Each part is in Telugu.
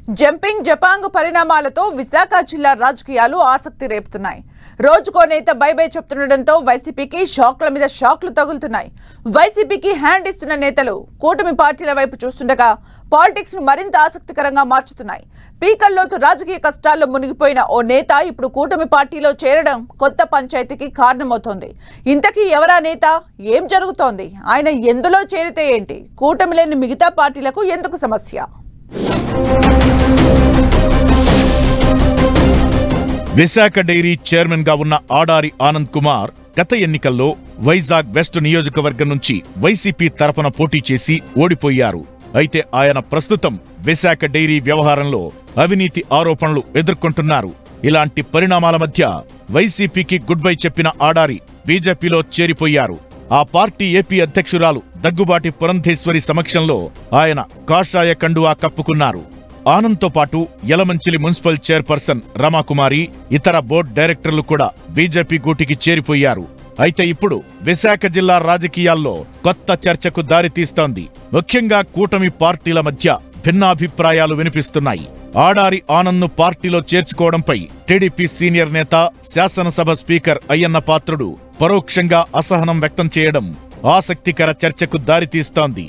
జంపింగ్ జపాంగ్ పరిణామాలతో విశాఖ జిల్లా రాజకీయాలు ఆసక్తి రేపుతున్నాయి. రోజుకో నేత బై బై చెప్తుండటంతో వైసీపీకి షాక్ల మీద షాక్లు తగులుతున్నాయి. వైసీపీకి హ్యాండ్ ఇస్తున్న నేతలు కూటమి పార్టీల వైపు చూస్తుండగా పాలిటిక్స్ ను మరింత ఆసక్తికరంగా మార్చుతున్నాయి. పీకల్లోతు రాజకీయ కష్టాల్లో మునిగిపోయిన ఓ నేత ఇప్పుడు కూటమి పార్టీలో చేరడం కొత్త పంచాయతీకి కారణమవుతోంది. ఇంతకీ ఎవరా నేత? ఏం జరుగుతోంది? ఆయన ఎందులో చేరితే ఏంటి? కూటమి లేని మిగతా పార్టీలకు ఎందుకు సమస్య? విశాఖ డైరీ చైర్మన్ గా ఉన్న ఆడారి ఆనంద్ కుమార్ గత ఎన్నికల్లో వైజాగ్ వెస్ట్ నియోజకవర్గం నుంచి వైసీపీ తరపున పోటీ చేసి ఓడిపోయారు. అయితే ఆయన ప్రస్తుతం విశాఖ డైరీ వ్యవహారంలో అవినీతి ఆరోపణలు ఎదుర్కొంటున్నారు. ఇలాంటి పరిణామాల మధ్య వైసీపీకి గుడ్ బై చెప్పిన ఆడారి బీజేపీలో చేరిపోయారు. ఆ పార్టీ ఏపీ అధ్యక్షురాలు దగ్గుబాటి పురంధేశ్వరి సమక్షంలో ఆయన కాషాయ కండువా కప్పుకున్నారు. ఆనంద్తో పాటు యలమంచిలి మున్సిపల్ చైర్పర్సన్ రమాకుమారి, ఇతర బోర్డు డైరెక్టర్లు కూడా బీజేపీ గూటికి చేరిపోయారు. అయితే ఇప్పుడు విశాఖ జిల్లా రాజకీయాల్లో కొత్త చర్చకు దారితీస్తోంది. ముఖ్యంగా కూటమి పార్టీల మధ్య భిన్నాభిప్రాయాలు వినిపిస్తున్నాయి. ఆడారి ఆనంద్ను పార్టీలో చేర్చుకోవడంపై టీడీపీ సీనియర్ నేత, శాసనసభ స్పీకర్ అయ్యన్న పాత్రుడు పరోక్షంగా అసహనం వ్యక్తం చేయడం ఆసక్తికర చర్చకు దారితీస్తోంది.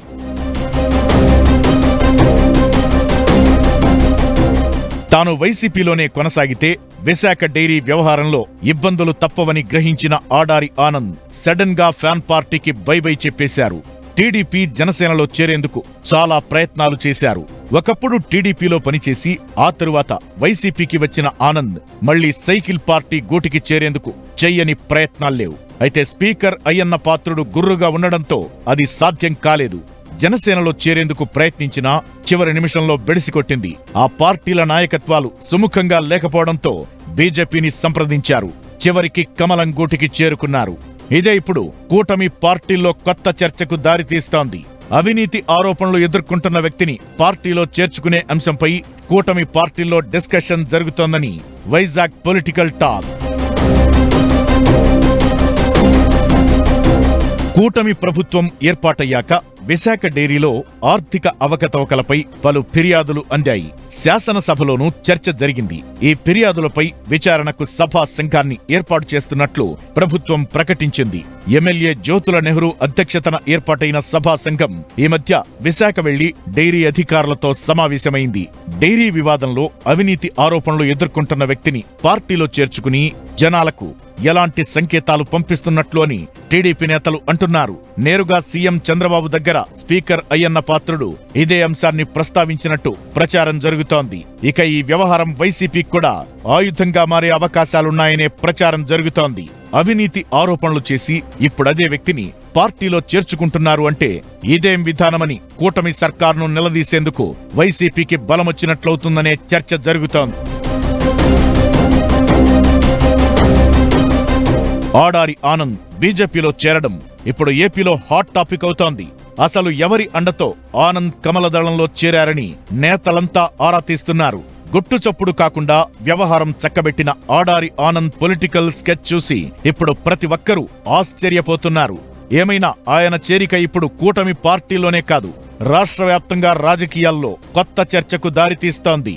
తాను వైసీపీలోనే కొనసాగితే విశాఖ డైరీ వ్యవహారంలో ఇబ్బందులు తప్పవని గ్రహించిన ఆడారి ఆనంద్ సడన్ గా ఫ్యాన్ పార్టీకి బై బై చెప్పేశారు. టీడీపీ, జనసేనలో చేరేందుకు చాలా ప్రయత్నాలు చేశారు. ఒకప్పుడు టీడీపీలో పనిచేసి ఆ తరువాత వైసీపీకి వచ్చిన ఆనంద్ మళ్లీ సైకిల్ పార్టీ గూటికి చేరేందుకు చెయ్యని ప్రయత్నాల్లేవు. అయితే స్పీకర్ అయ్యన్న పాత్రుడు గుర్రుగా ఉండడంతో అది సాధ్యం కాలేదు. జనసేనలో చేరేందుకు ప్రయత్నించినా చివరి నిమిషంలో బెడిసికొట్టింది. ఆ పార్టీల నాయకత్వాలు సుముఖంగా లేకపోవడంతో బీజేపీని సంప్రదించారు. చివరికి కమలం గూటికి చేరుకున్నారు. ఇదే ఇప్పుడు కూటమి పార్టీల్లో కొత్త చర్చకు దారితీస్తోంది. అవినీతి ఆరోపణలు ఎదుర్కొంటున్న వ్యక్తిని పార్టీలో చేర్చుకునే అంశంపై కూటమి పార్టీల్లో డిస్కషన్ జరుగుతోందని వైజాగ్ పొలిటికల్ టాక్. కూటమి ప్రభుత్వం ఏర్పాటయ్యాక విశాఖ డైరీలో ఆర్థిక అవకతవకలపై పలు ఫిర్యాదులు అందాయి. శాసనసభలోనూ చర్చ జరిగింది. ఈ ఫిర్యాదులపై విచారణకు సభా సంఘాన్ని ఏర్పాటు చేస్తున్నట్లు ప్రభుత్వం ప్రకటించింది. ఎమ్మెల్యే జ్యోతుల నెహ్రూ అధ్యక్షతన ఏర్పాటైన సభా సంఘం ఈ మధ్య విశాఖ వెళ్లి డైరీ అధికారులతో సమావేశమైంది. డైరీ వివాదంలో అవినీతి ఆరోపణలు ఎదుర్కొంటున్న వ్యక్తిని పార్టీలో చేర్చుకుని జనాలకు ఎలాంటి సంకేతాలు పంపిస్తున్నట్లు అని టీడీపీ నేతలు అంటున్నారు. నేరుగా సీఎం చంద్రబాబు దగ్గర స్పీకర్ అయ్యన్న పాత్రుడు ఇదే అంశాన్ని ప్రస్తావించినట్టు ప్రచారం జరుగుతోంది. ఇక ఈ వ్యవహారం వైసీపీకి కూడా ఆయుధంగా మారే అవకాశాలున్నాయనే ప్రచారం జరుగుతోంది. అవినీతి ఆరోపణలు చేసి ఇప్పుడదే వ్యక్తిని పార్టీలో చేర్చుకుంటున్నారు అంటే ఇదేం విధానమని కూటమి సర్కారును నిలదీసేందుకు వైసీపీకి బలమొచ్చినట్లవుతుందనే చర్చ జరుగుతోంది. ఆడారి ఆనంద్ బీజేపీలో చేరడం ఇప్పుడు ఏపీలో హాట్ టాపిక్ అవుతోంది. అసలు ఎవరి అండతో ఆనంద్ కమలదళంలో చేరారని నేతలంతా ఆరా తీస్తున్నారు. గుట్టుచప్పుడు కాకుండా వ్యవహారం చక్కబెట్టిన ఆడారి ఆనంద్ పొలిటికల్ స్కెచ్ చూసి ఇప్పుడు ప్రతి ఒక్కరూ ఆశ్చర్యపోతున్నారు. ఏమైనా ఆయన చేరిక ఇప్పుడు కూటమి పార్టీలోనే కాదు, రాష్ట్ర వ్యాప్తంగా రాజకీయాల్లో కొత్త చర్చకు దారితీస్తోంది.